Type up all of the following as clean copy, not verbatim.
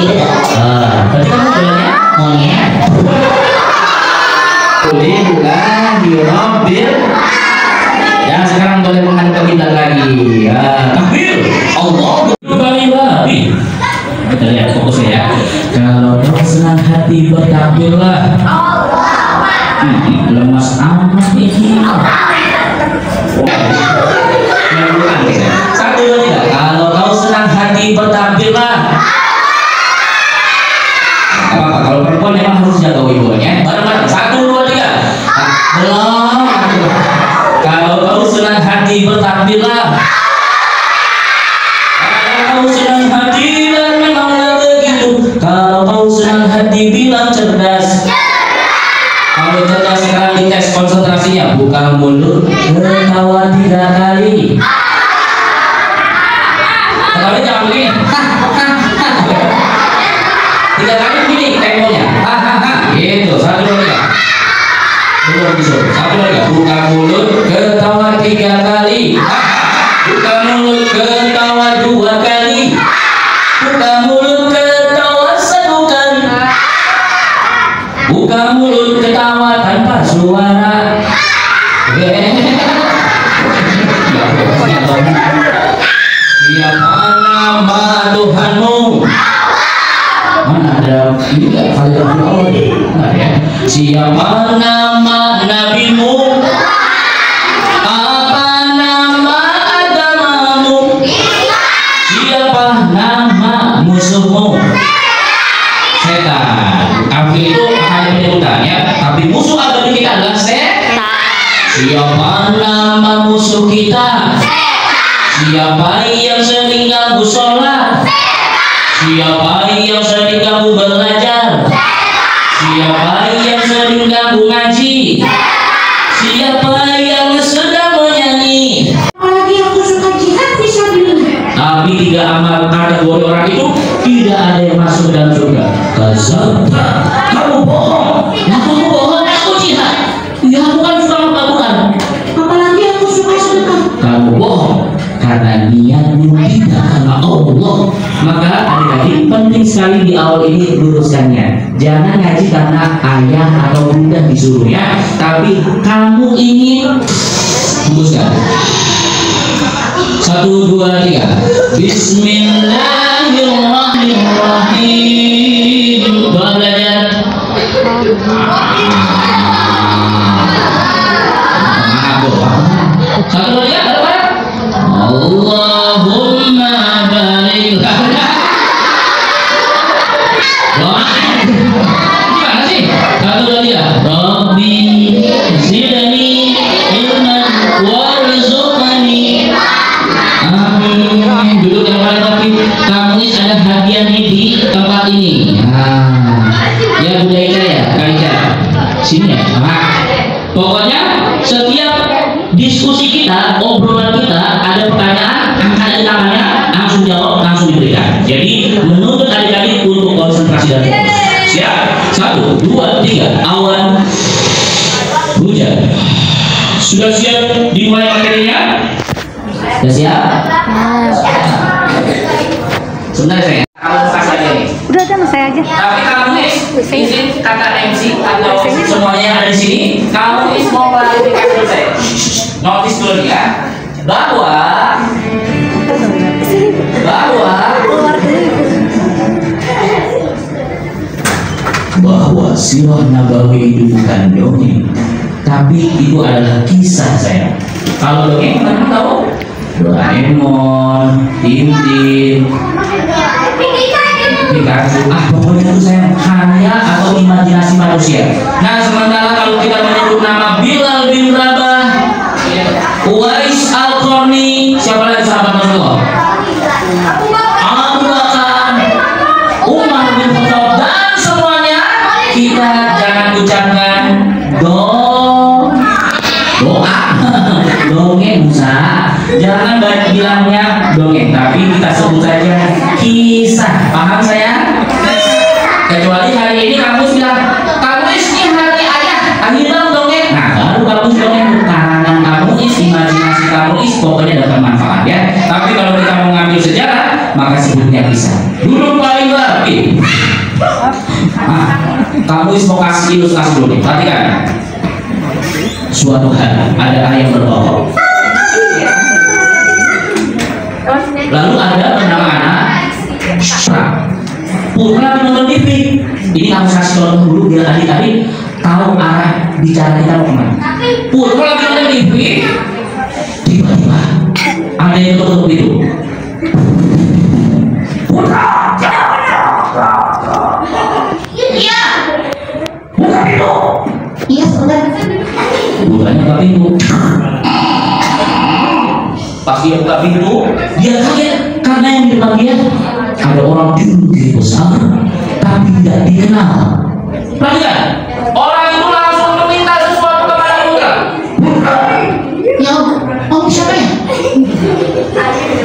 gitu dong. Berarti kamu bilangnya monyet. Alhamdulillah Rabbil. Ya sekarang boleh menghadap ke kiblat lagi. Ya, takbir. Allah kembali lagi. Kita lihat fokusnya ya. Kalau kau senang hati bertakbirlah. Lemas amat ini. Satu dua tiga. Kalau kau senang hati bertakbirlah. Apa kalau perempuan memang harus jaga ibunya. Bareng-bareng. Satu dua tiga. Belum. Kalau kau senang hati bertakbirlah. Kalau kau senang hati dan memanglah begitu. Kalau kau senang hati bilang cerdas. Kalau cerdas sekarang dites konsentrasinya. Buka mulut, ketawa 3 kali. Ketawa jangan begini. 3 kali begini temponya. Gitu. 1 2 3. Belum disuruh. 1 2 3. Buka mulut, ketawa 3 kali. Buka mulut, ketawa 2 kali. Buka mulut, ketawa 1 kali. Buka mulut, ketawa tanpa suara. Siapa nama Tuhanmu? Mana ada ini nggak kali Allah nggak ya? Siapa nama nabimu? Apa nama agamamu? Siapa nama musuhmu? Setan. Kafir itu hanya penyebutannya, tapi musuh abadi kita adalah setan. Siapa nama musuh kita? Siapa yang sering ganggu sholat? Siapa yang sering ganggu belajar? Siapa yang sering ganggu ngaji? Siapa yang sedang menyanyi? Apalagi yang suka jihad bisa bilang. Tapi 3 amal kategori orang itu tidak ada yang masuk dalam surga. Kazabta, kamu bohong. Aku bohong, aku jihad. Ya aku kan suka melakukan. Apalagi aku suka sedekah. Kamu bohong karena niatmu tidak karena Allah. Maka adik-adik penting sekali di awal ini luruskannya. Jangan ngaji karena ayah atau bunda disuruh ya, tapi kamu ingin luruskan. 1 2 3. Bismillahirrahmanirrahim. Belajar. Satu lagi apa? Allahumma barik lana. Gimana sih? Satu lagi ya. Rabbi zidni ilman warzuqni. Amin. Duduk yang paling rapi. Kamu ini ada hadiah nih di tempat ini. Ya Bunda Ika ya, Kak Ika. Sini ya. Pokoknya setiap diskusi kita, obrolan kita, ada pertanyaan, ada tangannya, langsung jawab, langsung diberikan. Jadi menuntut adik-adik untuk konsentrasi dan fokus. Siap? 1 2 3. Awan hujan. Sudah siap dimulai materinya? Sudah siap? Sebentar saya. Kamu pas aja nih. Udah sama saya aja. Tapi kamu izin kata MC atau semuanya yang ada di sini, kamu mau klarifikasi dulu saya. Notis dulu ya, bahwa sirah nabawi itu bukan dongeng, tapi itu adalah kisah saya. Kalau dongeng kalian tahu? Doraemon, Tintin, Pikachu, pokoknya itu saya hanya atau imajinasi manusia. Nah sementara kalau kita menyebut nama Bilal bin Rabah, Uwais Al-Qarni, siapa lagi sahabat Rasulullah? Abu Bakar, Umar bin Khattab, dan semuanya kita jangan ucapkan doa, dongeng Musa. Jangan bilangnya dongeng, tapi kita sebut saja kisah. Paham saya? Kecuali hari ini kamu bilang kamu ini hari ayah, akhirnya dongeng. Nah baru kamu dongeng, karangan kamu imajinasi kamu pokoknya dapat manfaat ya. Tapi kalau kita mau ngambil sejarah, maka maka sebutnya bisa. Dulu paling rapi. Kamu mau kasih ilustrasi dulu nih. Perhatikan. Suatu hari ada ayam berkokok. Lalu ada anak-anak putra lagi nonton TV. Ini kamu kasih contoh dulu biar adik-adik tahu arah bicara kita mau kemana. Putra lagi nonton TV, tiba-tiba ada yang tutup itu. Putra, iya, buka pintu. Iya, sebentar. Bukannya buka pintu. Pas dia buka pintu, dia kaget karena yang di depan dia ada orang tinggi besar tapi tidak dikenal. Perhatikan, orang itu langsung meminta sesuatu kepada putra. Ya, om siapa ya?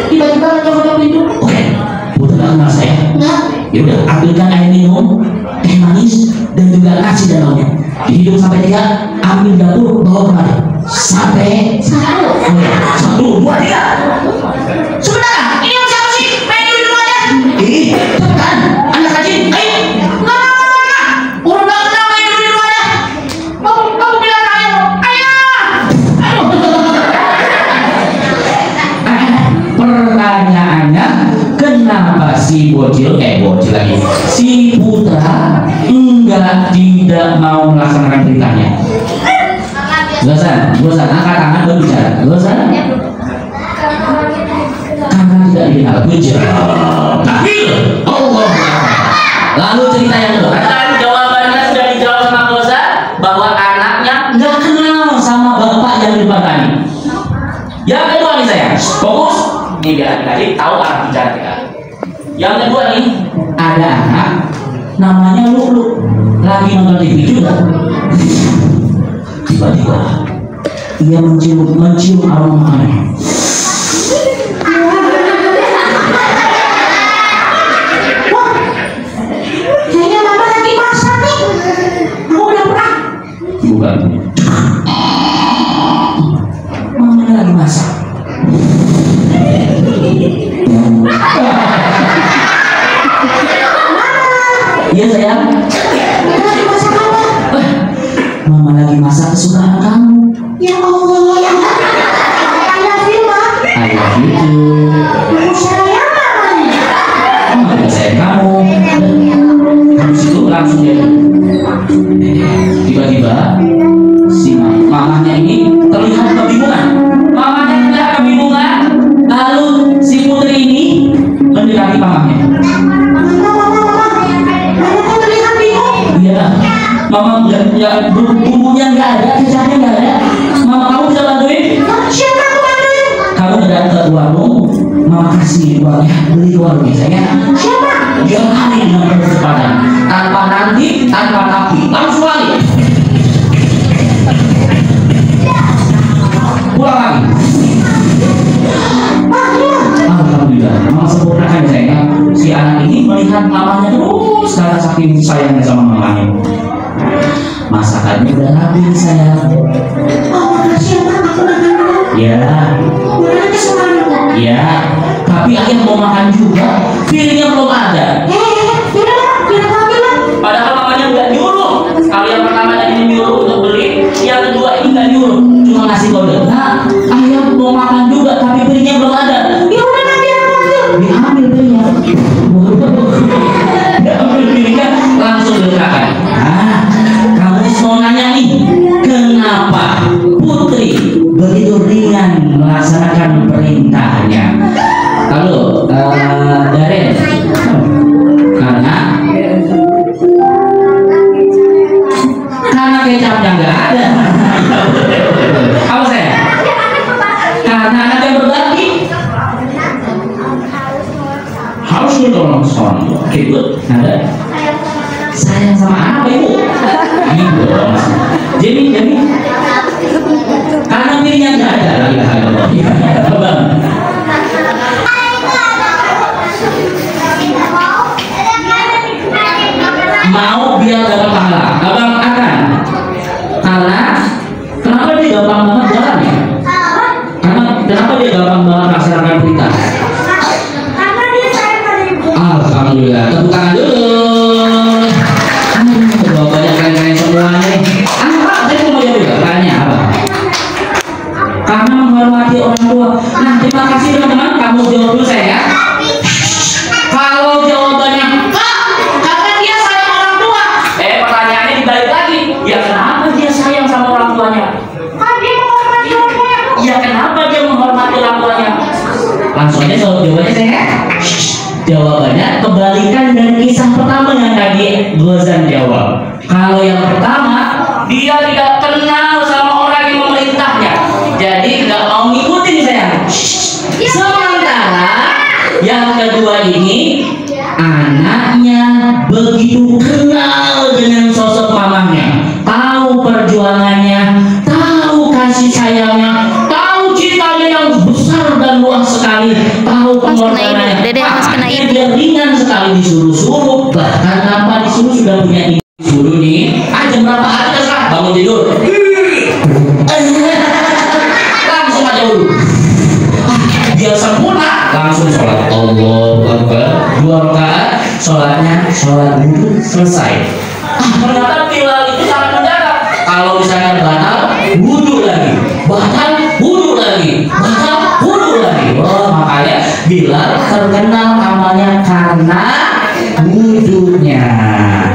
Tiba-tiba ada orang pintu. Oke, putra nggak kenal saya. Enggak. Ya udah, ambilkan air minum, teh manis, dan juga nasi dan lauknya. Dihidup sampai 3, ambil dapur, bawa kemari. Sampai 1, 2, 3. Sebentar, ini om siapa sih? Main dulu dulu aja. Cepetan, anak kecil, ayo. Enggak. Orang nggak kenal main dulu dulu aja. Kamu bilang ayo. Ayo. Pertanyaannya, kenapa si bocil lagi, si putra tidak mau melaksanakan perintahnya? Bosan, angkat tangan baru bicara. Bosan? Karena tidak dikenal. Takbir, Allah. Lalu cerita yang kedua. Kan jawabannya sudah dijawab sama bosan bahwa anaknya nggak kenal sama bapak yang di depan tadi. Yang kedua nih saya, fokus. Ini biar adik-adik tahu arah bicara kita. Yang kedua nih, ada anak namanya Lulu, lagi nonton TV juga. Tiba-tiba ia mencium aroma aneh. Wah, kayaknya mama lagi masak nih. Aku udah pernah. Bukan. Mama lagi masak. Iya sayang. Lagi masak apa? Mama lagi masak kesukaan kamu. Ya Allah, ya Allah. I love you, Ma. I love you too. Aku sayang Mama. Mama juga sayang kamu. Habis itu langsung dia. Tiba-tiba si mamanya ini terlihat kebingungan. Mamanya terlihat kebingungan. Lalu si putri ini mendekati mamanya. Iya, mama nggak, bumbunya nggak ada, kecapnya nggak ada. Mama kamu bisa bantuin? Siapa aku bantuin? Kamu udah ke warung, mama kasih uangnya, beli ke warungnya saya. Siapa? Dia kali dengan percepatan, tanpa nanti, tanpa tapi, langsung kali. Pulang lagi. Alhamdulillah, mama sempurnakan saya. Si anak ini melihat mamanya terus karena saking sayangnya sama mamanya. Masakannya udah rapi sayang. Oh, makasih ya, Ma. Aku makan dulu. Ya, Mana kesukaan enggak? ya. Tapi ayah mau makan juga, piringnya belum ada. Yaudah, biar aku ambil, Ma. Padahal mamanya nggak nyuruh. Kalau yang pertama tadi nyuruh untuk beli, yang kedua ini nggak nyuruh, cuma ngasih kode. Nah, ayah mau makan juga, tapi piringnya belum ada. Ya udah, nanti aku ambil. Diambil piringnya. Diambil piringnya, langsung diletakkan. Nah, kamu mau nanya nih, kenapa putri begitu ringan melaksanakan perintahnya? Lalu, Daren, karena kecapnya nggak ada. Apa saya? Karena anak yang berbagi harus ditolong sama. Oke, good. Ada sayang sama anak ibu. Ibu dong. Jadi karena piringnya nggak ada lagi Bang. Mau biar dapat pahala, abang akan. Karena kenapa dia gampang banget jalan ya? Karena kenapa dia gampang banget melaksanakan perintah? Karena dia sayang Jawabannya saya. Jawabannya kebalikan dari kisah pertama yang tadi Gozan jawab. Kalau yang pertama, dia tidak kenal sama orang yang memerintahnya, jadi nggak mau ngikutin saya. Sementara yang kedua ini, anaknya begitu kenal dengan sosok mamanya, tahu perjuangannya, tahu kasih sayangnya, tahu cintanya yang besar dan luas sekali, tahu pengorbanannya. Dia ringan sekali disuruh-suruh, bahkan tanpa disuruh sudah punya ide. Suruh nih, jam berapa hari terserah, bangun tidur, langsung aja dulu. Biar sempurna, langsung sholat. Allahu Akbar, 2 rakaat, sholatnya sholat wudhu selesai. Ternyata Bilal itu sangat mendadak. Kalau misalnya batal, wudhu lagi, batal, wudhu lagi, batal, wudhu lagi. Oh, makanya Bilal terkenal amalnya karena wudhunya.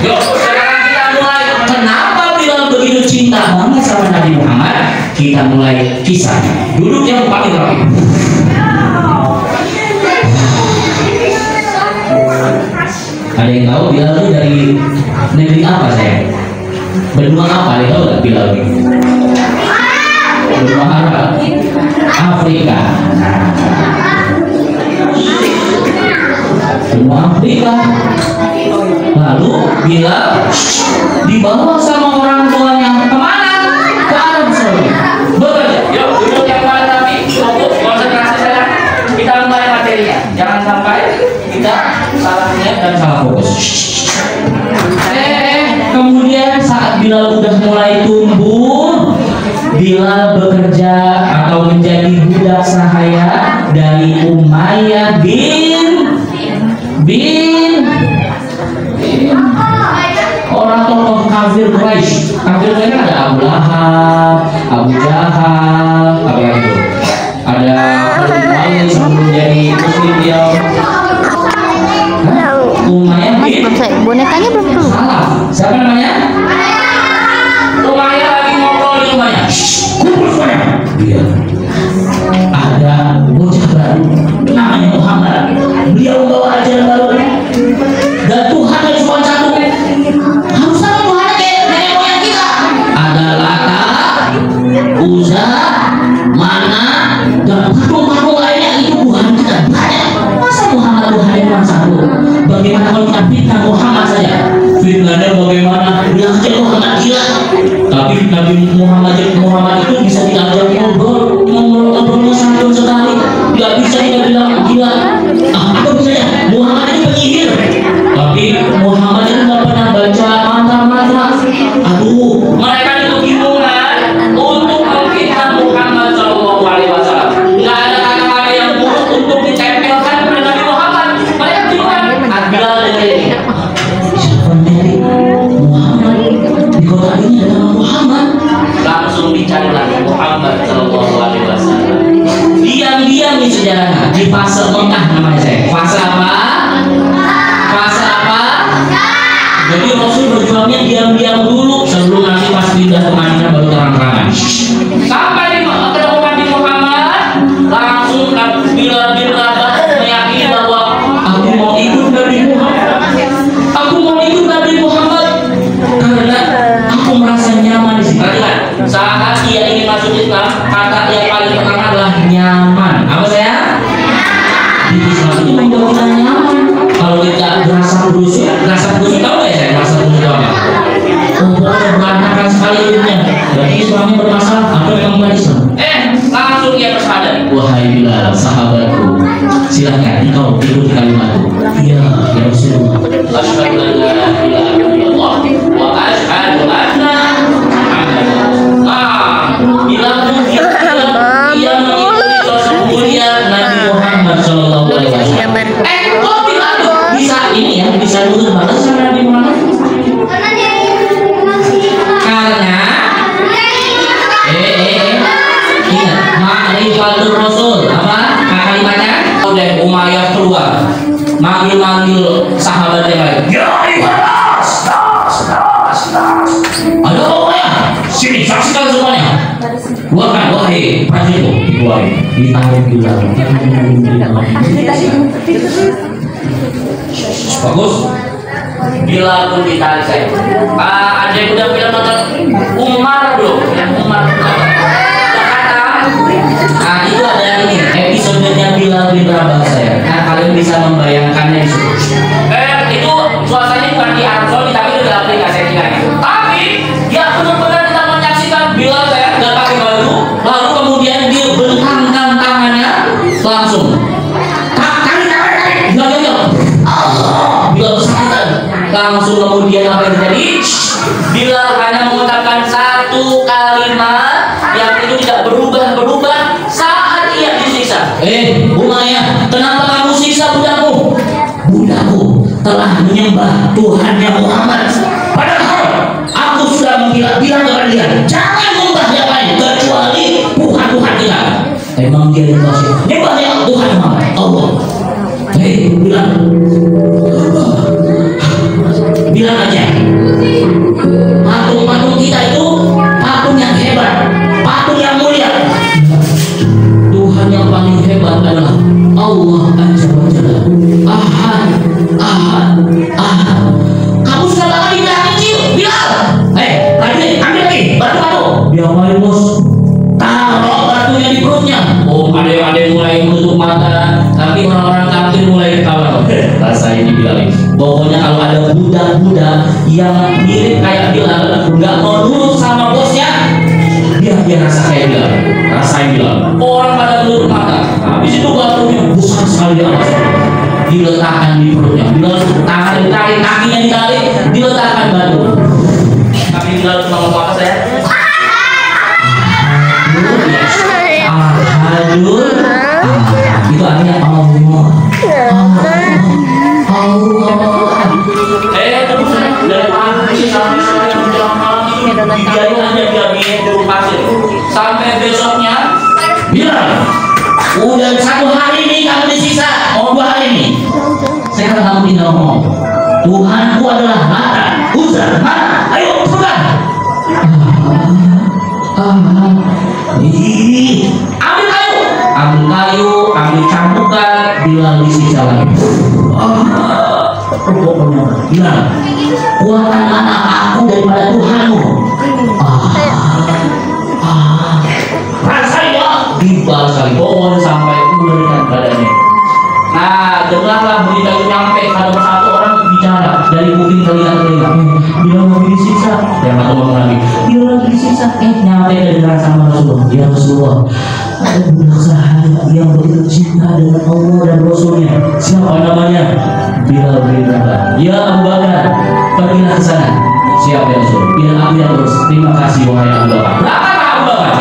Yuk, sekarang kita mulai. Kenapa Bilal begitu cinta banget sama Nabi Muhammad? Kita mulai kisahnya. Duduk yang paling rapi. Ada yang tahu Bilal itu dari negeri apa saya? Benua apa? Ada yang tahu nggak Bilal ini? Benua Arab, Afrika. Benua Afrika. Lalu Bilal dibawa sama orang tuanya kemana? Ke Arab Saudi. Bekerja. Yuk, duduk yang paling rapi. Fokus, konsentrasi saya. Kita mulai materinya. Jangan sampai kita salah niat dan salah fokus. Kemudian saat Bilal udah mulai tumbuh, Bilal bekerja atau menjadi budak sahaya dari Umayyah bin orang tokoh kafir Quraisy. Kafir Quraisy ada Abu Lahab, Abu Jahal, apa yang itu? Ada Khalid Walid sebelum jadi muslim dia. Umayyah bin bonekanya belum keluar. salah. Siapa namanya? Umayyah lagi ngobrol di Umayyah. Kumpul semuanya. Iya. Ada bocah baru namanya Muhammad. Beliau membawa ajaran baru. Dan Tuhan yang cuma satu. Harus sama Tuhan kayak nenek moyang kita. Ada Lata, Uzza, Mana, dan patung-patung lainnya. Itu Tuhan kita banyak. Masa Muhammad Tuhan yang cuma satu? Bagaimana kalau kita fitnah Muhammad saja? Fitnahnya bagaimana? Dia aja Muhammad gila. Tapi Nabi Muhammad itu bisa diajak ngobrol satu sekali. Gak bisa kita bilang gila. Apa bisa ya? Muhammad itu penyihir. Tapi Muhammad itu gak pernah baca mantra-mantra. Aduh, mereka itu bingungan untuk memfitnah Muhammad Shallallahu Alaihi Wasallam. Gak ada kata-kata yang buruk untuk ditempelkan kepada Nabi Muhammad. Mereka bingungan. Bilal dari siapa dari Muhammad di kota ini ada nama Muhammad. Langsung dicari lagi Muhammad Shallallahu Alaihi Wasallam. Diam-diam nih sejarahnya di fase Mekah namanya saya. Fase apa? Fase apa? Jadi Rasul berjuangnya diam-diam dulu sebelum nanti pas pindah ke Madinah baru terang-terangan. Sampai di ketemu Nabi Muhammad, langsung Bilal bin Rabah meyakini bahwa aku mau ikut Nabi Muhammad. Aku mau ikut Nabi Muhammad karena aku merasa nyaman di sini. Perhatikan, saat dia ingin masuk Islam, kata yang paling pertama adalah nyaman. Apa saya? Di Islam itu membuat kita nyaman. Kalau kita berasa kudus tahu nggak ya saya? Berasa kudus itu apa? Pokoknya berantakan sekali hidupnya. Berarti Islamnya bermasalah atau memang bukan Islam? Langsung dia bersadar. Wahai Bilal, sahabatku, silahkan engkau ikuti kalimatku. Iya, ya Rasulullah. Asyhadu an la ilaha illallah wa asyhadu anna Muhammadan. Bilal dia mengikuti sosok mulia Nabi Muhammad Shallallahu Alaihi Wasallam. Kok Bilal bisa ini ya, bisa nurut banget sama Nabi Muhammad? Karena ingat ma'rifatul Rasul. Apa kalimatnya? Udah Umayyah keluar manggil sahabat yang lain. Ya Nas. Ada Umayyah. Sini saksikan semuanya. Keluarkan, wahai prajurit, dikeluarin, ditarik Bilal. Bagus. Bilal pun ditarik saya. Ada yang udah film nonton Umar belum? Yang Umar Jakarta. Nah itu ada yang ini episodenya Bilal bin Rabah saya. Nah kalian bisa membayangkannya di situ. Itu suasananya bukan di Arab Saudi tapi itu dalam aplikasi kita. Tapi dia benar-benar kita menyaksikan Bilal saya nggak pakai baju, lalu kemudian dia bentangkan tangannya langsung. Tarik, Bilal kesakitan. Langsung kemudian apa yang terjadi? Bilal hanya mengucapkan satu kalimat yang itu tidak berubah saat ia disiksa. Umayyah, kenapa kamu siksa budakku? Budakku telah menyembah Tuhannya Muhammad. Padahal aku sudah bilang kepada dia, jangan menyembah yang lain kecuali Tuhan kita. Emang dia nyembah siapa? Nyembahnya Tuhan Muhammad, Allah. Bilang aja, patung-patung kita itu patung yang hebat, patung yang mulia. Tuhan yang paling hebat adalah Allah Azza wa Jalla. Ahad. Kamu sudah lama di dalam kecil, Bilal. Lagi, ambil lagi, batu. Diapain bos? Taruh batunya di perutnya. Ada yang mulai menutup mata, tapi orang-orang kafir mulai ketawa. Rasa ini Bilal. Pokoknya kalau ada budak-budak yang mirip kayak Bilal, nggak mau nurut sama bosnya, dia rasa kayak Bilal. Rasain Bilal. Orang pada menutup mata. Habis itu batunya besar sekali di atas. Diletakkan di perutnya. Bilal tangan ditarik, kakinya ditarik, diletakkan batu. Tapi Bilal cuma ngomong apa saya? Itu artinya Allah. Dari pagi sampai sore menjelang malam itu dibiarin aja dia minum pasir sampai besoknya. Bilal, udah 1 hari ini kamu disiksa, mau 2 hari ini. Sekarang kamu tinggal ngomong, Tuhanku adalah Lata, Uzza, Manat. Ayo pegang. Ambil kayu, ambil cambukan, Bilal disiksa lagi. Bilal, kuatan mana aku daripada Tuhanmu? Rasanya dibal sekali, pokoknya sampai mengerikan badannya. Nah, dengarlah berita itu nyampe satu orang bicara dari kuping telinga. Bilal mau disiksa, yang satu ngomong lagi, Bilal lagi disiksa. Nyampe kedengaran sama Rasulullah. Ya Rasulullah, ada budak sahaya yang begitu cinta dengan Allah dan Rasulnya. Siapa namanya? Bilal bin Rabah. Ya Abu Bakar, pergilah ke sana. Siapa yang suruh? Biar aku yang terus. Terima kasih wahai Abu Bakar. Kenapa Abu Bakar?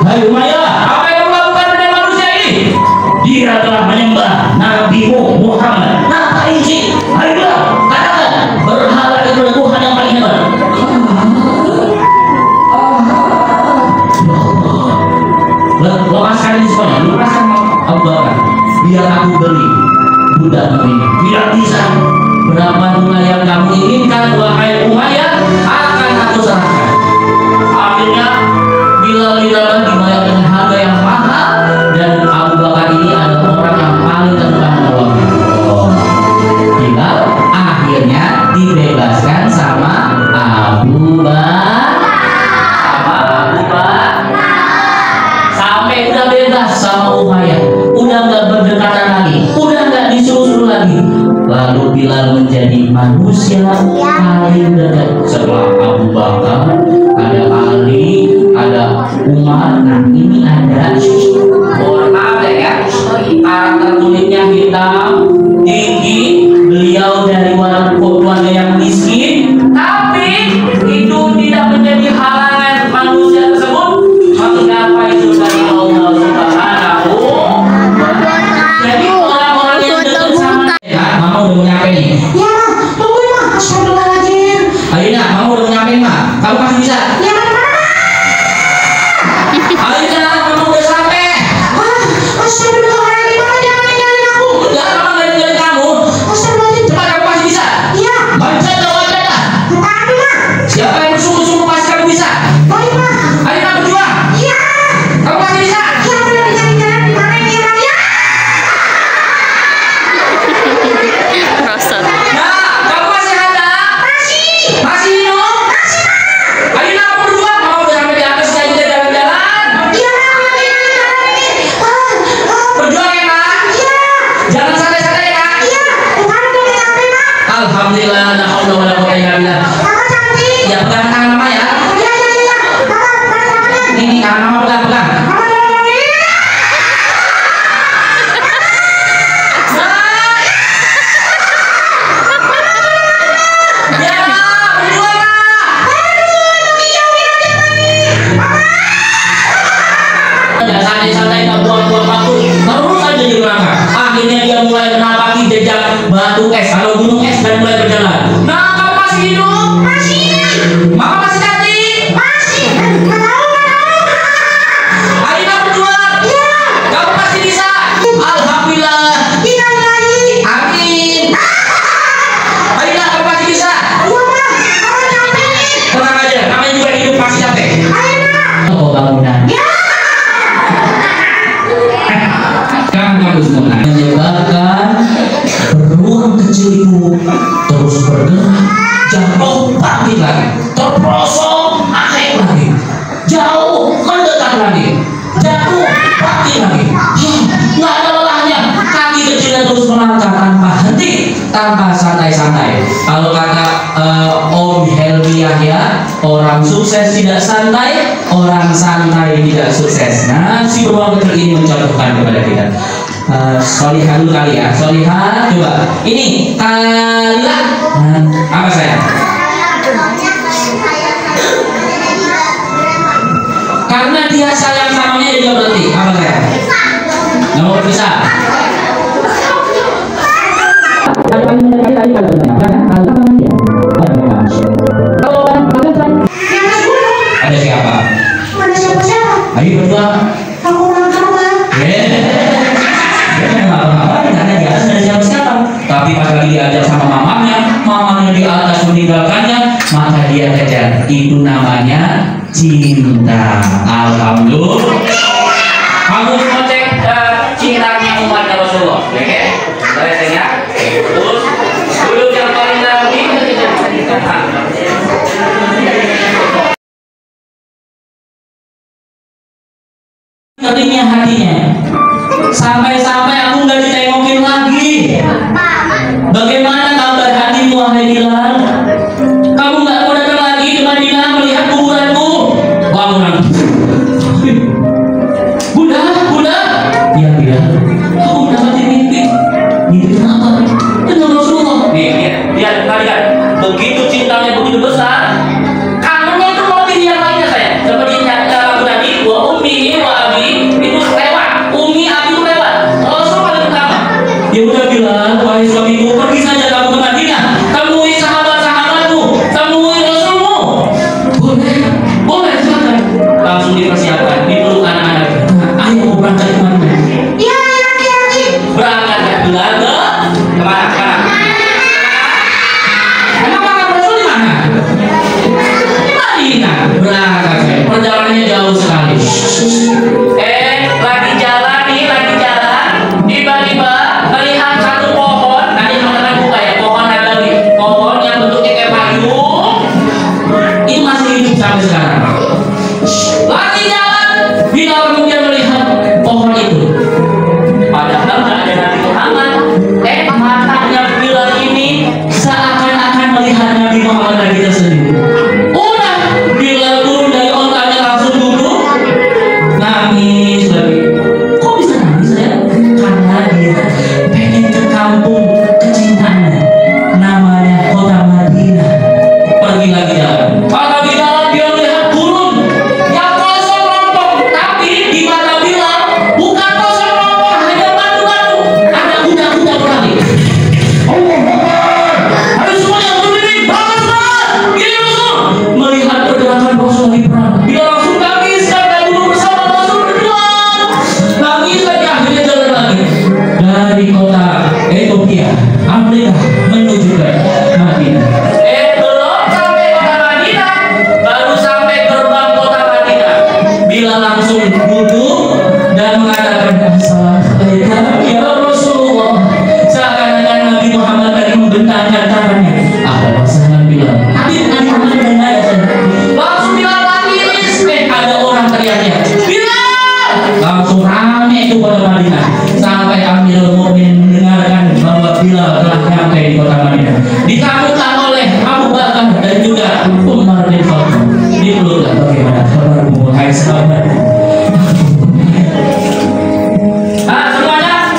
Hai Umayyah, apa yang kamu lakukan dengan manusia ini? Dia telah menyembah Nabi Muhammad. Ngapain sih? Hai Bilal, katakan berhala itu Tuhan yang paling hebat. Lepaskan ini semuanya, lepaskan Abu Bakar. Biar aku beli budakmu ini. Tidak bisa. Berapa bunga yang kamu inginkan wahai Umayyah akan aku serahkan. Akhirnya Bilal dibayar dengan harga yang mahal dan Abu Bakar ini adalah orang yang paling terkenal menolongnya. Bilal akhirnya dibebaskan sama Abu Bakar. Sampai udah bebas sama Umayyah, udah nggak berdekatan lagi, udah nggak disuruh-suruh lagi. Lalu Bilal menjadi manusia paling dekat setelah Abu Bakar, ada Ali, ada Umar. Nah ini ada orang apa ya? Karakter kulitnya hitam, tinggi, beliau dari keluarga yang miskin, tapi itu tidak menjadi halangan manusia tersebut. Mengapa itu dari Allah Subhanahu. Jadi orang-orang yang dekat sama Mama udah nyampe nih. Ya, tungguin mah. Astagfirullahaladzim. Ayo nak, Mama udah nyampe mah. Kamu pasti bisa. Ya, mana? Ayo nak, Mama udah sampai. Astagfirullahaladzim, Mama jangan ninggalin aku. Enggak, Mama nggak ninggalin kamu. Astagfirullahaladzim. Cepat, kamu pasti bisa. Iya. Baca doa. Kata aku mah. Siapa terprosok bangkit lagi, terprosok naik lagi, jauh mendekat lagi, jatuh bangkit lagi. Nggak ada lelahnya, kaki kecilnya terus melangkah tanpa henti, tanpa santai-santai. Kalau kata Om Helmi Yahya, orang sukses tidak santai, orang santai tidak sukses. Nah, si beruang kecil ini mencontohkan kepada kita. Solihah dulu kali ya, Solihah coba. Ini Kalilah, apa saya? Karena dia sayang samanya dia juga berhenti. Apa saya? Nggak mau berpisah. Ada siapa? Ada siapa-siapa? Ayo berdua. Aku makan. Karena di atas ada siapa-siapa. Tapi pas lagi diajak sama mamanya di atas meninggalkannya, maka dia kejar. Itu namanya cinta. Alhamdulillah. Kamu semua cek cintanya umat Rasulullah, oke? Saya tanya. Terus dulu yang paling nabi ketinggian hatinya. Sampai-sampai aku nggak ditengokin lagi. Bagaimana kabar hatimu, wahai Bilal? Kamu nggak mau datang lagi ke Madinah melihat kuburanku? Bangunan. Bunda, iya Bilal. Aku mendapat mimpi. Mimpi apa? Tentang Rasulullah. Nih, lihat kalian. Begitu cintanya begitu besar. Kangennya itu mau yang lainnya saya. Seperti lagu tadi, wa ummi wa abi itu lewat. Umi abi itu lewat. Rasul paling pertama. Ya udah Bilal, wahai suamiku, pergi saja kamu ke Madinah. Temui sahabat-sahabatmu, temui Rasulmu. Boleh silakan. Langsung dipersiapkan, dipeluk anak-anak. Ayo mau berangkat ke mana? Iya, laki-laki. Berangkat ya Bilal ke kemana? Emang kakak Rasul di mana? Di Madinah. Berangkat ya. Perjalanannya jauh sekali. Lagi jalan, tiba-tiba melihat satu pohon. Nanti teman-teman buka ya, pohon nagawi, pohon yang bentuknya kayak payung. Ini masih hidup sampai sekarang. Lagi jalan, Bilal kemudian melihat pohon itu. Padahal nggak ada Nabi Muhammad. Matanya Bilal ini seakan-akan melihat Nabi Muhammad lagi tersendiri. Udah, Bilal turun dari ontanya langsung duduk, nangis lagi. Kok bisa nangis ya? Karena dia pengen ke kampung kecintaannya, namanya kota Madinah. Pergi lagi jalan. Pada Bilal dia melihat gurun yang kosong rompong, tapi di mata Bilal bukan kosong rompong, hanya batu-batu. Ada kuda-kuda berlari. Allah Akbar. Ayo semuanya berdiri, berangkat. Ini Rasul. Melihat pergerakan Rasul lagi perang, dia langsung nangis sampai duduk bersama Rasul berdua. Nangis lagi, akhirnya jalan lagi dari kota Ethiopia, Afrika menuju ke Madinah. Belum sampai kota Madinah, baru sampai gerbang kota Madinah. Bila langsung duduk dan mengatakan assalamualaikum ya Rasulullah. Seakan-akan Nabi Muhammad tadi membentangkan tangannya. Ada pasangan Bilal. Tapi Nabi Muhammad dengar saja. Langsung Bilal nangis. Ada orang teriaknya, Bilal! Langsung rame itu kota Madinah. Sampai Amirul Mukminin mendengarkan bahwa Bilal telah sampai di kota Madinah. Disambutlah oleh Abu Bakar dan juga Umar bin Khattab. Dipeluklah, bagaimana kabarmu, hai sahabat?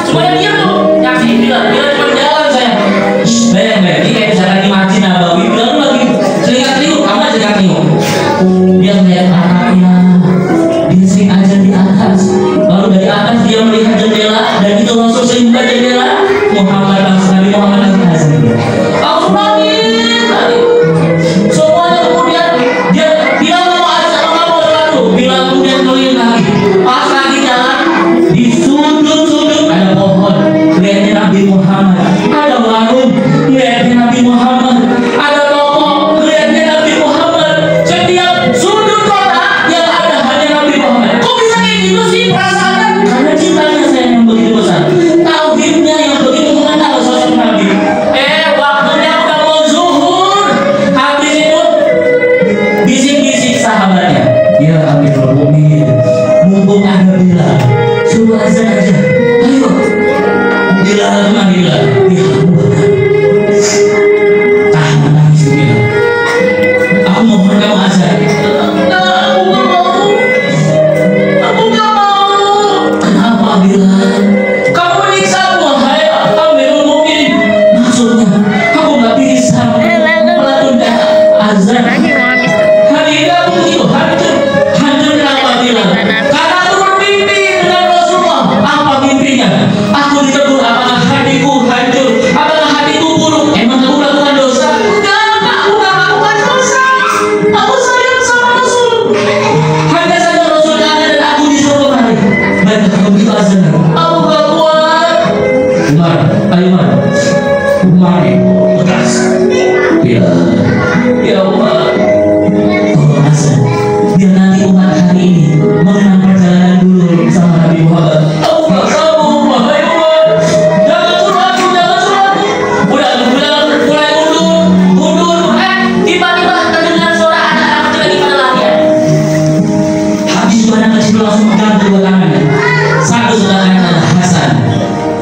Semuanya diam tuh. Yakin Bilal cuma jalan saya. Bayang, ini kayak misalnya di Masjid Nabawi, Bilal tuh lagi selingat-selingkuh, kamu selingat-selingkuh. Dia melihat anaknya, dia sering aja di atas. Lalu dari atas dia melihat jendela, dan itu Rasul sering buka jendela. Nabi Muhammad langsung nangis. Semuanya kemudian Allah. Oh Hasan, biar nanti umat hari ini mengenang perjalanan dulu sama Nabi Muhammad. Allah sabu, wahai umat, jangan suratu, jangan suratu. Udah mulai undur. Tiba-tiba terdengar suara anak-anak kecil lagi pada latihan. Habis itu anak kecil langsung pegang kedua tangannya. Satu sebelah kanan ada Hasan,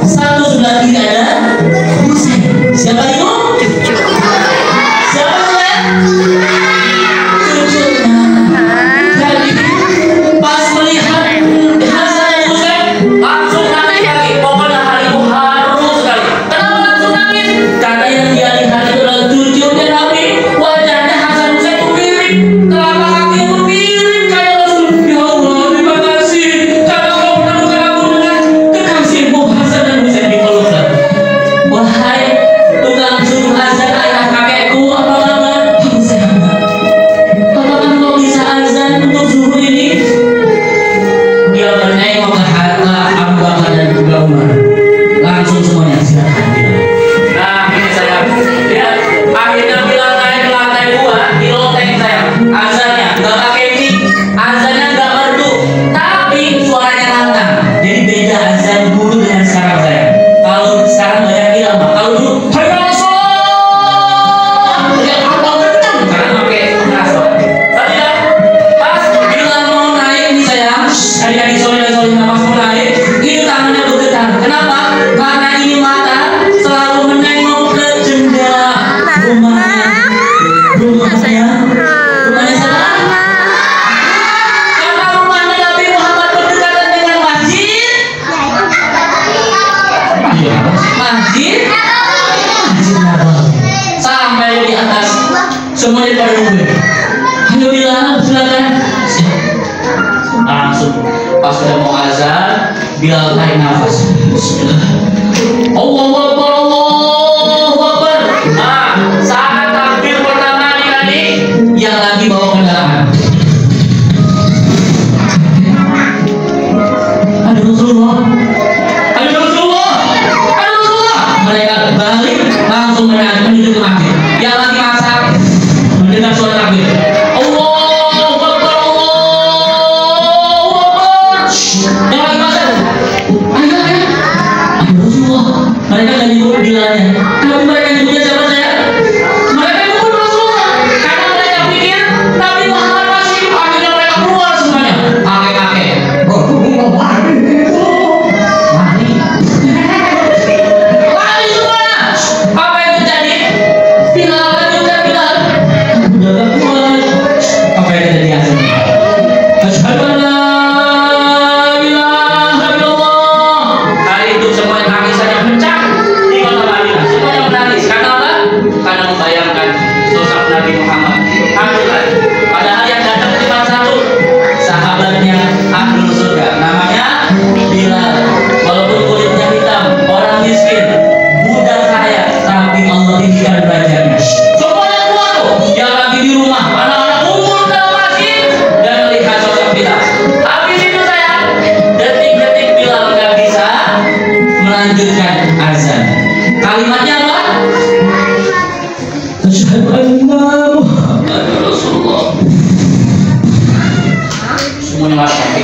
satu sebelah kiri ada Husain. Siapa itu? Siapa itu? Cucunya. Jadi pas melihat Hasan dan Husain langsung nangis lagi. Pokoknya hari itu haru sekali. Kenapa langsung nangis? Karena yang dia lihat itu adalah cucunya Nabi. Wajahnya Hasan Husain itu mirip, telapak kaki itu mirip kayak Rasul. Ya Allah, terima kasih karena kau pertemukan aku dengan kekasihmu Hasan dan Husain. Dipeluklah. Wahai tukang suruh azan ayah kakekku, apa kabar? Aku sehat. Apakah kau bisa azan untuk subuh ini? Dia menengok ke harta Abu Bakar dan juga Umar. Langsung semuanya silakan Bilal. Nah ini saya lihat akhirnya Bilal naik ke lantai 2 di loteng saya. Azannya nggak pakai mic, azannya nggak merdu, tapi suaranya lantang. Jadi beda azan dulu dengan sekarang saya. Kalau sekarang banyak bilang, kalau dulu hayya 'alas shalah, ya Allah kencang karena pakai pengasal. Tapi ya, pas Bilal mau naik nih sayang, adik-adik soleh pas mau naik, ini tangannya bergetar. Kenapa? Karena ini mata selalu menengok ke jendela rumahnya siapa? Karena rumahnya Nabi Muhammad berdekatan dengan masjid. Masjid Nabawi. Sampai di atas semuanya pada nunggu. Ayo Bilal, silakan. Langsung pas sudah mau azan, Bilal tarik nafas. Allahu Akbar, Allahu Akbar. Saat takbir pertama tadi yang lagi bawa kendaraan. Ada Rasulullah. Mereka balik langsung menuju ke masjid. Yang lagi masak mendengar suara takbir. Allahu Akbar, Allahu Akbar. Yang lagi masak, ayo. Rasulullah. Mereka nggak nyebut Bilalnya, tapi mereka nyebutnya siapa saya? Mereka nyebut Rasulullah. Karena mereka pikir Nabi Muhammad masih hidup. Akhirnya mereka keluar semuanya. Kakek-kakek. Apa yang terjadi? Bilal juga Bilal. Udah gak kuat. Apa yang terjadi Hasan? Asyhadu an la ilaha illallah. Hari itu semuanya tangisannya pecah di kota Madinah. Semuanya menangis. Karena apa? Karena membayangkan sosok Nabi Muhammad. Alhamdulillah. Padahal yang datang cuma satu, sahabatnya ahlul surga. Namanya Bilal. Walaupun kulitnya hitam, orang miskin, budak kaya, tapi Allah tinggikan derajatnya. Semuanya keluar tuh, yang lagi di rumah, anak-anak kumpul dalam masjid dan melihat sosok Bilal. Habis itu saya, detik-detik Bilal nggak bisa melanjutkan azan. Kalimatnya apa? Asyhadu anna Muhammadar Rasulullah. Semuanya marah.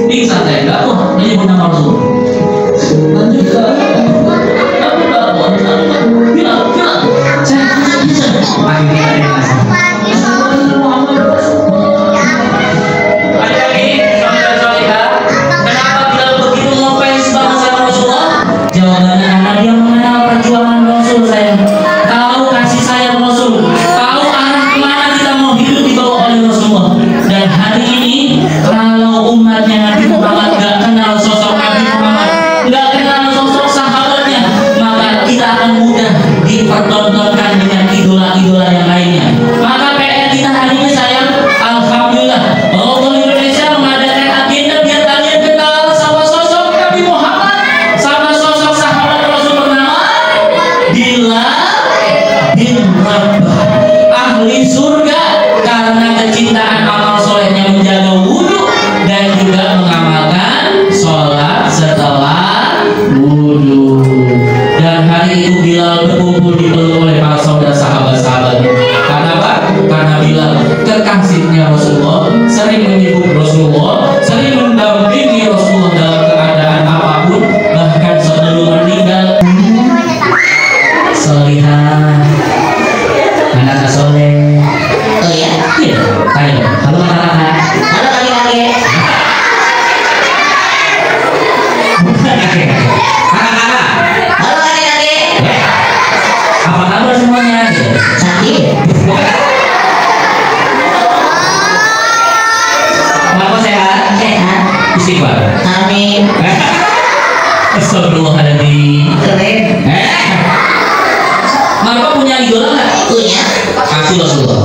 Pingsan saya, enggak kok, menyebut nama Rasul. Lanjutkan. Bilal. Saya bisa. Akhirnya ada yang ngasih. Adik-adik, saudara-saudara, kenapa Bilal begitu ngefans banget sama Rasulullah? Jawabannya karena dia mengenal perjuangan Rasul saya. Tahu kasih sayang Rasul. Tahu arah kemana kita mau hidup dibawa oleh Rasulullah. Dan hari ini kalau umatnya Nabi Muhammad gak kenal sosok Nabi Muhammad, gak kenal sosok sahabatnya, maka kita akan mudah dipertontonkan dengan idola-idola yang lainnya. Maka PR kita hari ini sayang, alhamdulillah Allah Indonesia mengadakan agenda biar kalian kenal sama sosok Nabi Muhammad, sama sosok sahabat Rasul bernama Bilal bin Rabah, ahli surga karena kecintaan amal solehnya menjaga wudhu dan juga mengamalkan sholat setelah wudhu. Dan hari ini itu Bilal berkumpul dipeluk oleh para saudara sahabat-sahabatnya. Karena apa? Karena Bilal kekasihnya Rasulullah, sering menyibuk Rasulullah, sering mendampingi Rasulullah dalam keadaan apapun, bahkan sebelum meninggal. Solihah, anak soleh. Oh ya. Iya, tanya. Halo anak-anak. Halo kakek-kakek. Bukan kakek. Anak-anak. Halo kakek-kakek. Apa kabar semuanya? Sakit. Bapak sehat? Sehat. Istighfar. Amin. Astagfirullahaladzim. Keren. Bapak punya idola nggak? Punya. Kasih Rasulullah.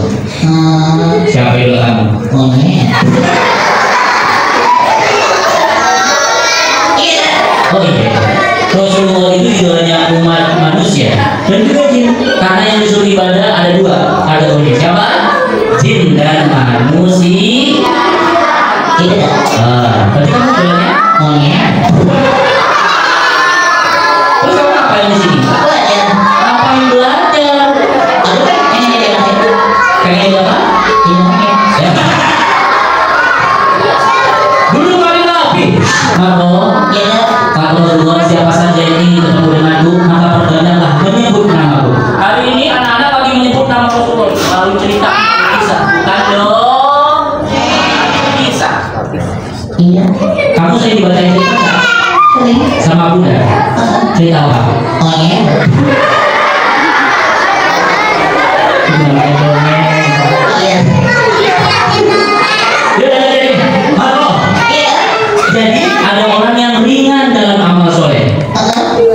Siapa idola kamu? Monyet. Iya. Oh iya. Rasulullah itu idolanya umat manusia dan juga jin. Karena yang disuruh ibadah ada dua. Ada unik. Siapa? Jin dan manusia. Tidak. Berarti kamu idolanya? Monyet. Terus kamu ngapain di sini? Belajar. Ngapain belajar? Aku pengen jadi kakek. Pengen jadi apa? Jadi monyet. Ya. Dulu kali Nabi. Maka Iya. kata Rasulullah, siapa saja yang ingin ketemu denganku, maka berdanyanglah menyebut namaku. Hari ini anak-anak lagi menyebut nama Rasulullah. Lalu cerita bisa, bukan dong? Bisa. Iya. Kamu sering dibacain cerita nggak? Sering. Sama bunda? Cerita apa? Monyet. Iya. Halo. Iya. Jadi ada orang yang ringan dalam amal soleh.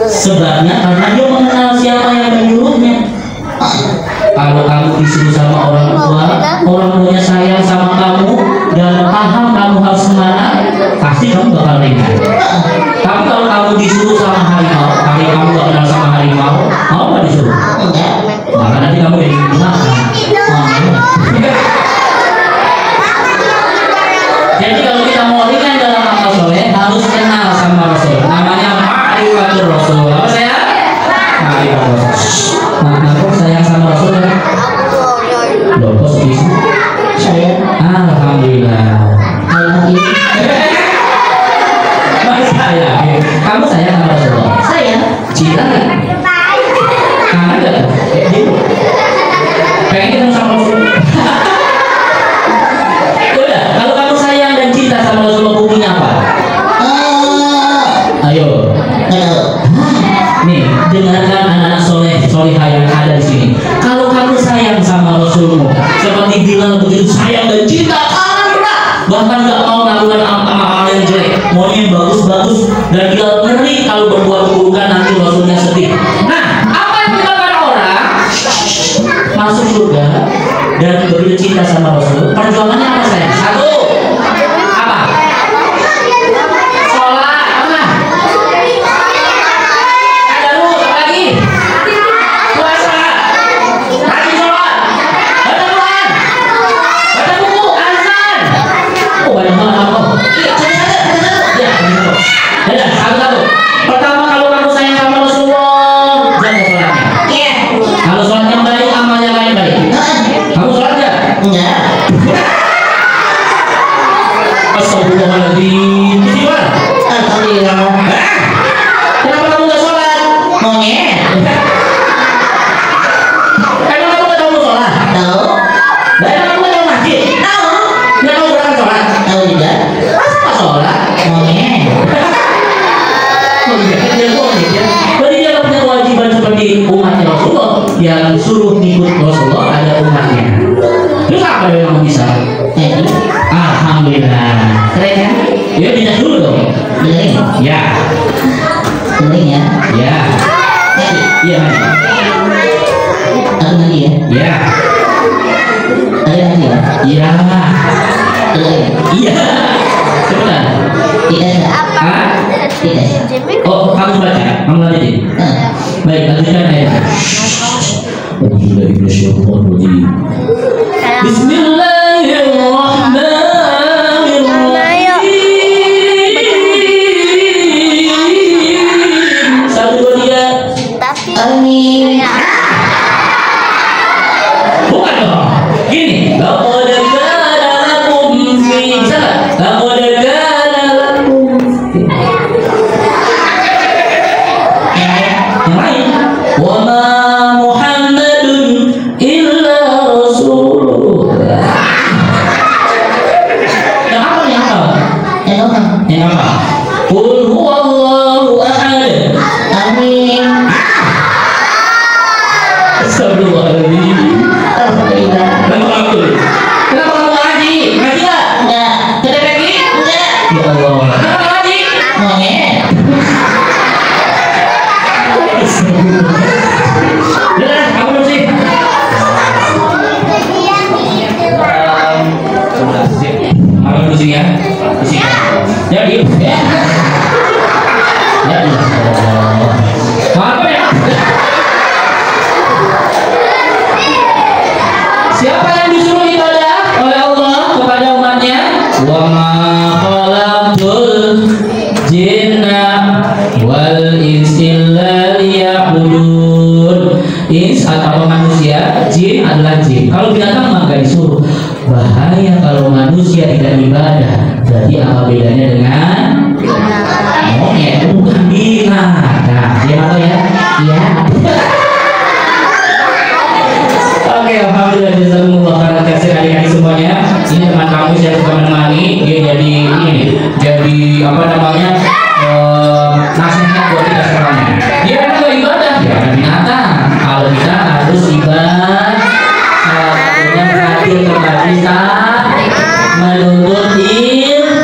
Sebabnya karena dia mengenal siapa yang menyuruhnya. Kalau kamu disuruh sama orang tuanya sayang sama kamu dan paham kamu harus kemana, pasti kamu bakal ringan. Tapi kalau kamu disuruh sama harimau, tapi kamu gak kenal sama harimau, mau nggak disuruh? Enggak. Maka nanti kamu jadi dimakan. Jadi kalau kita mau ringan dalam amal soleh harus kenal sama Rasul. Namanya ma'rifatul Rasul. Apa saya? Ma'rifatul Rasul. Nah, kok sayang sama Rasul ya? Loh, kok sedih sih? Saya. Alhamdulillah. Alhamdulillah. Mas saya, kamu sayang sama Rasulullah? Saya. Cinta nggak? Kangen nggak? Gitu. Pengen ketemu sama Rasulullah? Udah, kalau kamu sayang dan cinta sama Rasulullah, buktinya apa? Ayo. Nih, dengarkan anak-anak solehah yang ada di sini. Kalau kamu sayang sama Rasulmu, seperti Bilal begitu sayang dan cinta karena bahkan nggak mau melakukan amal yang jelek, maunya yang bagus-bagus, dan Bilal ngeri kalau berbuat keburukan nanti Rasulnya sedih. Nah, apa yang menyebabkan orang masuk surga dan begitu cinta sama Rasul? Perjuangannya apa sayang? Satu, apa? Sholat, apa? Tadarus, apa lagi? Puasa, rajin sholat, baca Quran, baca buku, azan. Oh, banyak banget kamu. Ya, begitu. Dadah, satu-satu. Pertama, kalau kamu sayang sama Rasulullah, jaga sholatnya. Iya. Kalau sholatnya baik, amalnya lain baik. Kamu sholat nggak? Enggak. Astagfirullahaladzim. Istighfar. Alhamdulillah. Kenapa kamu nggak sholat? Monyet. Emang kamu nggak tahu mau sholat? Tahu. Lah, emang kamu nggak tahu masjid? Tahu. Nggak tahu berangkat sholat? Tahu juga. Masa nggak sholat? Monyet. Oh iya, dia monyet ya. Berarti dia nggak punya kewajiban seperti umatnya Rasulullah yang suruh ngikut Rasulullah ada umatnya. Terus apa yang kamu bisa? Alhamdulillah. Keren kan? Ya bisa dulu dong. Keren. Ya, Keren ya. ya, Jadi. iya mandi. Aku mandi ya. Ya, Kalian mandi ya. iya, Kalian. iya. Cepetan. Tidak ada. Ah? Tidak. Oh, kamu baca, kamu lanjutin. Baik, lanjutkan ayat. Bismillahirrahmanirrahim. Bismillahirrahmanirrahim. Satu dua tiga. Amin. Amin. Bukan dong. Gini, laqad kana lakum fi laqad kana lakum. Yang lain, wa ma Muhammadun illa rasulullah. Yang apa? Yang apa? Qul huwallahu ahad. Amin. Astagfirullahaladzim. Alhamdulillah. Kenapa kamu ngaji? Ngaji nggak? Enggak. Kita lagi? Enggak. Ya Allah. Kenapa ngaji? Monyet. Udah, kamu bersih. Kamu bersih ya? Bersih. Jadi, ya. Ya Allah. Apa ya? Siapa yang disuruh ibadah oleh Allah kepada umatnya? Wa ma khalaqtul jinna wal insa illa liya'budun. Ins atau manusia, jin adalah jin. Kalau binatang mah nggak disuruh. Bahaya kalau manusia tidak ibadah. Berarti apa bedanya dengan monyet? Bukan binatang. Nah, dia tahu ya? Iya. Oke, alhamdulillah jazakumullah khairan kasih adik-adik semuanya. Ini teman kamu yang suka menemani, dia jadi ini, jadi apa namanya nasihat buat kita semuanya. Dia kan kalau ibadah, ya ada binatang. Kalau kita harus ibadah, salah satunya hadir kembali saat menuntut ilmu.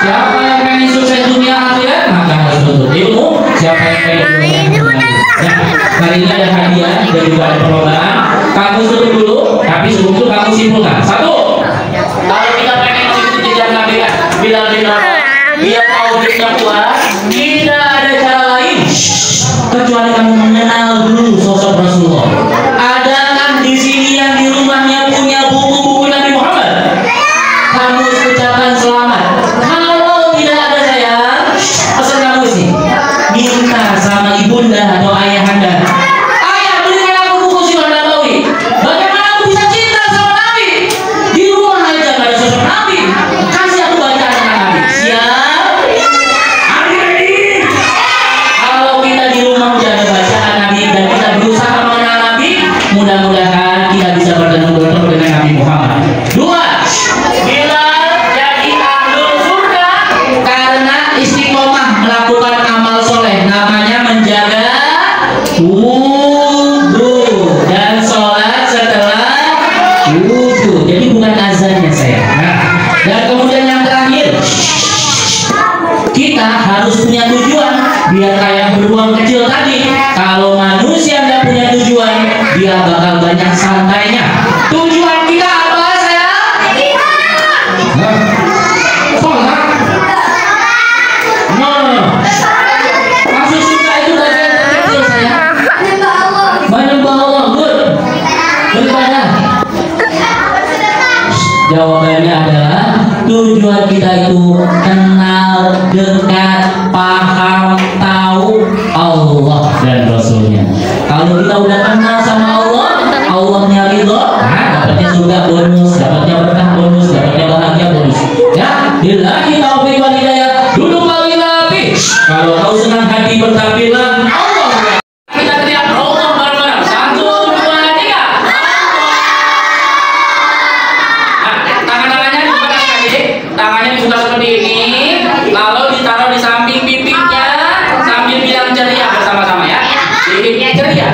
Siapa yang pengen sukses dunia akhirat, maka harus menuntut ilmu. Siapa yang pengen dunia akhirat. Kali ini ada hadiah dan juga ada perlombaan. Kamu tutup dulu, tapi sebelum itu kamu simpulkan. Satu, kalau kita pengen mengikuti jejak Nabi Bilal bin Rabah, biar tauhidnya kuat, tidak ada cara lain kecuali kamu mengenal dulu sosok Rasulullah. Adakah di sini yang di rumahnya punya buku-buku Nabi Muhammad? Kamu ucapkan selamat. Kalau tidak ada sayang, pesan kamu sih, minta sama ibunda atau ayahanda. Ayah, belikan aku buku Sirah Nabawi. Bagaimana aku bisa cinta sama Nabi? Di rumah aja nggak ada sosok Nabi. Kasih aku bacaan tentang Nabi. Siap? Amin. Kalau kita di rumah udah ada bacaan Nabi dan kita berusaha mengenal Nabi, mudah-mudahan kita bisa bertemu dengan Nabi Muhammad. Dua, Bilal jadi ahlul surga karena istiqomah melakukan amal soleh, namanya menjaga wudu dan sholat setelah wudu. Jadi bukan azannya saya. Nah, dan kemudian yang terakhir, kita harus punya tujuan. Biar kayak beruang kecil tadi, kalau manusia nggak punya tujuan, dia bakal banyak santainya. Tujuan kita apa saya? Sholat. No. Masuk surga itu bagian terkecil saya. Menyembah Allah, good. Beribadah. Jawabannya adalah tujuan kita itu kenal, dekat, paham, tahu Allah dan Rasulnya. Kalau kita udah kenal sama Allah, Allahnya ridho, nah dapatnya surga bonus, dapatnya berkah bonus, dapatnya bahagia bonus. Ya, billahi taufiq wal hidayah. Duduk lagi rapi. Kalau kau senang hati bertakbirlah Allah. Kita teriak Allah bareng-bareng. 1, 2, 3. Nah, tangan-tangannya dibuka sekali. Tangannya dibuka seperti ini, lalu ditaruh di samping pipinya sambil bilang ceria bersama-sama ya. Ceria.